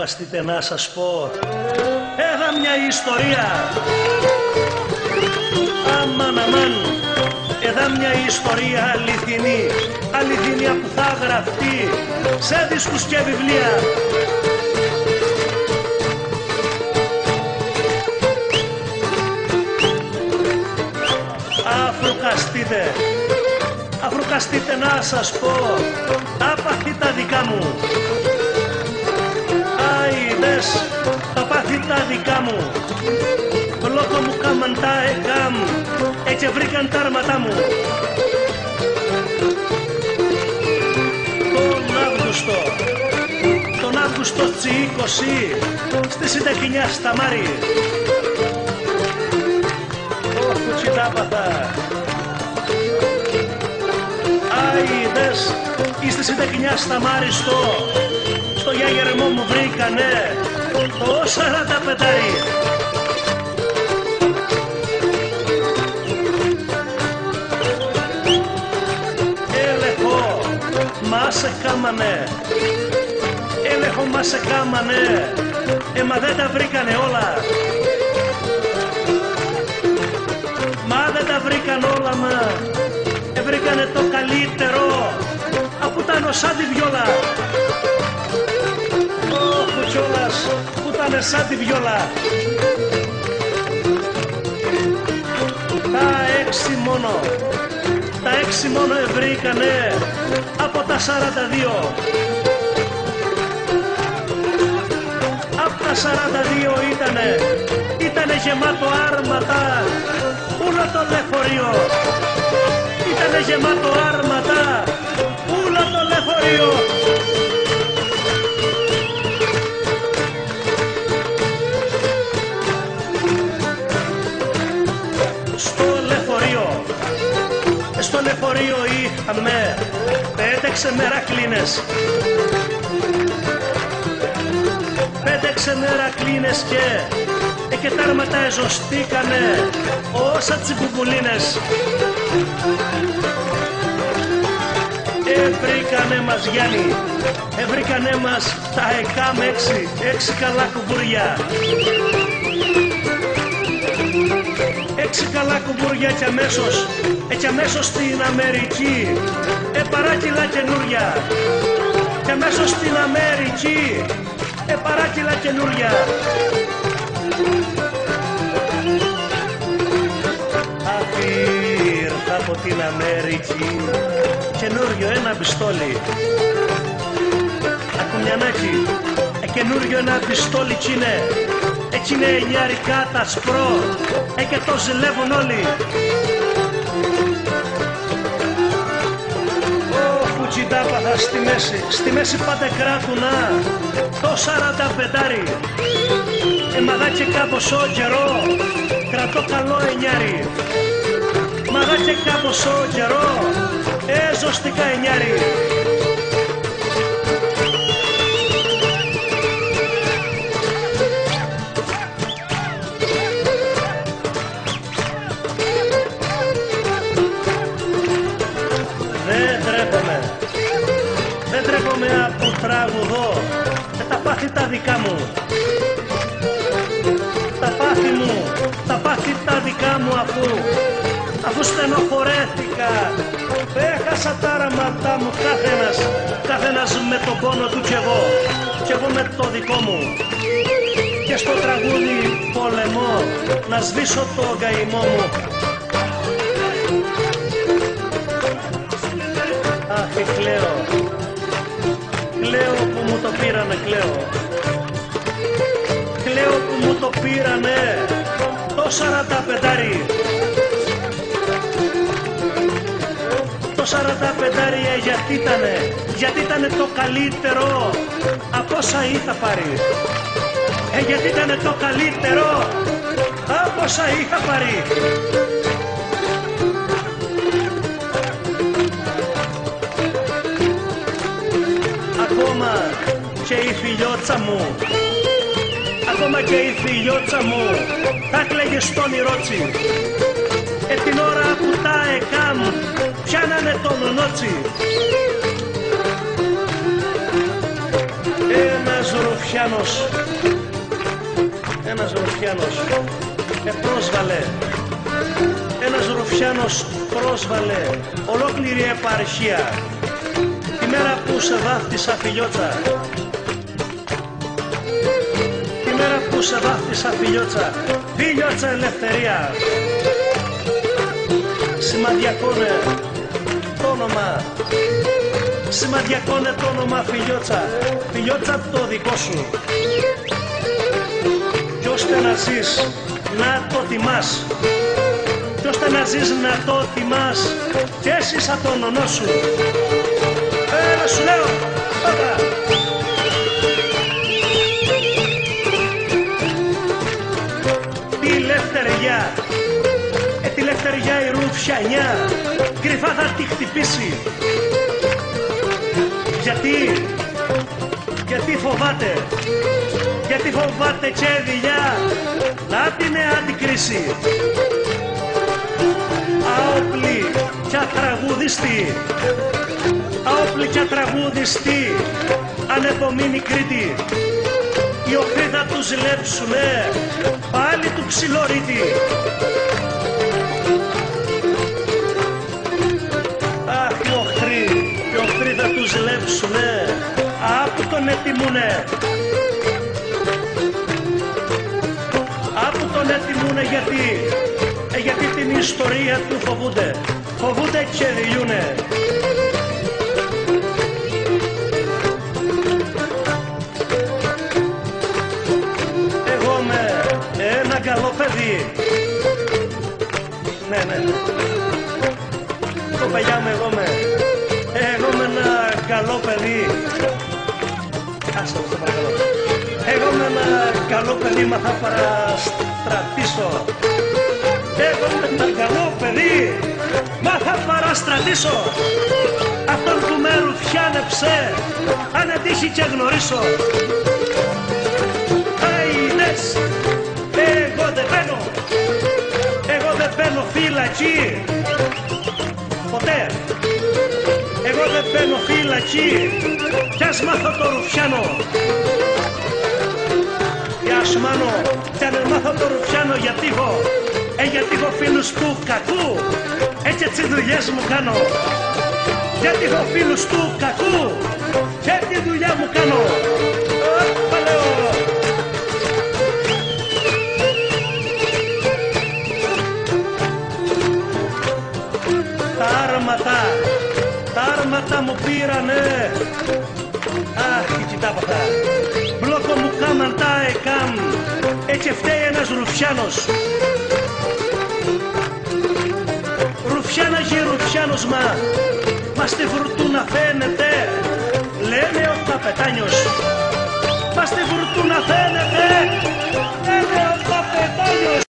αφροκαστείτε να σας πω. Έδα μια ιστορία. Αμάν, αμάν. Έδα μια ιστορία αληθινή, αληθινία που θα γραφτεί σε δίσκους και βιβλία. Αφροκαστείτε, αφροκαστείτε να σας πω τα πάθη τα δικά μου. Άιδες, τα πάθη τα δικά μου. Πλόκο μου κάμαν τα εκάμ, έτσι βρήκαν τα άρματά μου. Τον Αύγουστο τσι 20 στη Συνταχινιά στα Μάρι. Όχου τσιτάπαθα. Άιδες, στη Συνταχινιά στα Μάρι στο γιαγερμό μου βρήκανε το 45. Μας κάμανε, έλεγχο μας κάμανε, μα δεν τα βρήκανε όλα. Μα δεν τα βρήκαν όλα, μα βρήκανε το καλύτερο από τα σαν τη βιόλα. Όχου κιόλας που ήταν σαν τη βιόλα. Τα 6 μόνο, τα 6 μόνο βρήκανε από τα 42. Από τα 42 ήτανε γεμάτο άρματα, όλο το λεωφορείο. Ήτανε γεμάτο άρματα, όλο το λεωφορείο. Στο λεωφορείο είχαμε 5 ξεμερακλίνες. 5 ξεμερακλίνες και τα άρματα εζωστήκανε όσα τσιμπουμπουλίνες. Βρήκανε μας Γιάννη, βρήκανε μας τα ΕΚΑΜ 6 καλά κουμπούρια. 6 καλά κουμπούρια και αμέσως στην Αμερική παράκυλα καινούρια. Και αμέσως στην Αμερική παράκυλα καινούρια. Αχ, ήρθα από την Αμερική καινούριο ένα πιστόλι. Ακουμιανάκι, καινούριο ένα πιστόλι κι είναι. Έτσι είναι εννιάρικα τα σπρό και το ζηλεύουν όλοι. Όχου τσιντάπαθα στη μέση πάτε κράτουνα το 45. Μα δά και κάπως ο καιρό κρατώ καλό εννιάρι. Μα δά και κάπως ο καιρό ζωστικά εννιάρι. Δεν τρέπομαι από τραγουδό τα πάθη τα δικά μου. Τα πάθη τα δικά μου αφού στενοχωρέθηκα. Έχασα τα άραματά μου καθένας με τον πόνο του κι εγώ με το δικό μου. Και στο τραγούδι πολεμώ να σβήσω το καημό μου. Αχ, κλαίω που μου το πήρανε, κλαίω που μου το πήρανε το 45. Το 45 γιατί ήτανε το καλύτερο από όσα είχα πάρει. Γιατί ήτανε το καλύτερο από όσα είχα πάρει. Ακόμα και η φιλιότσα μου, ακόμα και η φιλιότσα μου τα κλαίγε στον ηρώτσι. Την ώρα που τα ΕΚΑΜ πιάνανε τον νότσι. Ένας ρουφιάνος πρόσβαλε ολόκληρη επαρχία τη μέρα που σε βάφτισα φιλιότσα. Τη μέρα που σε βάφτισα φιλιότσα, φιλιότσα ελευθερία. Σημαδιακώνε το όνομα, σημαδιακώνε το όνομα φιλιότσα, φιλιότσα το δικό σου. Κι ώστε να ζεις, να το τιμάς, κι ώστε να ζεις να το τιμάς κι εσύ σαν τον ονό σου. Έλα σου λέω, τώρα. Τη λευτεριά, τη λευτεριά η ρουφιανιά κρυφά θα τη χτυπήσει. Γιατί φοβάται, γιατί φοβάται και δειλιά να την αντικρίσει. Αόπλη κι ατραγουδιστή, αόπλη κι ατραγουδιστή, ανεπομείνη Κρήτη, οι οχθροί θα τους ζηλέψουνε πάλι του ψιλορίτη. Αχ, οι οχθροί θα τους ζηλέψουνε, άπου τον ετοιμούνε, άπου τον ετοιμούνε γιατί την ιστορία του φοβούνται και διούνε. Εγώ είμαι ένα καλό παιδί. Ναι. Κοπελιά μου, εγώ είμαι ένα καλό παιδί. Άστα μου, το παρακαλώ. Εγώ είμαι ένα καλό παιδί, μα θα παραστρατήσω. Εγώ είμαι ένα καλό παιδί, μα θα παραστρατήσω αυτόν που με ρουφιάνεψε, αν τύχει και γνωρίσω. Αιδές, εγώ δεν μπαίνω φυλακή, ποτέ. Εγώ δεν μπαίνω φυλακή, κι ας μάθω το ρουφιάνο. Γεια σου Μάνο, κι αν μάθω το ρουφιάνο γιατί έχω φίλους του κακού, έτσι δουλειές μου κάνω. Γιατί έχω φίλους του κακού, και τη δουλειά μου κάνω. Παλαιό. Τα άρματα μου πήρανε, αχ, κοιτά αυτά. Μπλόκο μου κάμαν τα εκάμ, έτσι φταίει ένας ρουφιάνος. Ρουφιάνα και ρουφιάνος μα στη φουρτούνα φαίνεται, λένε ο καπετάνιος. Μα στη φουρτούνα φαίνεται, λένε ο καπετάνιος.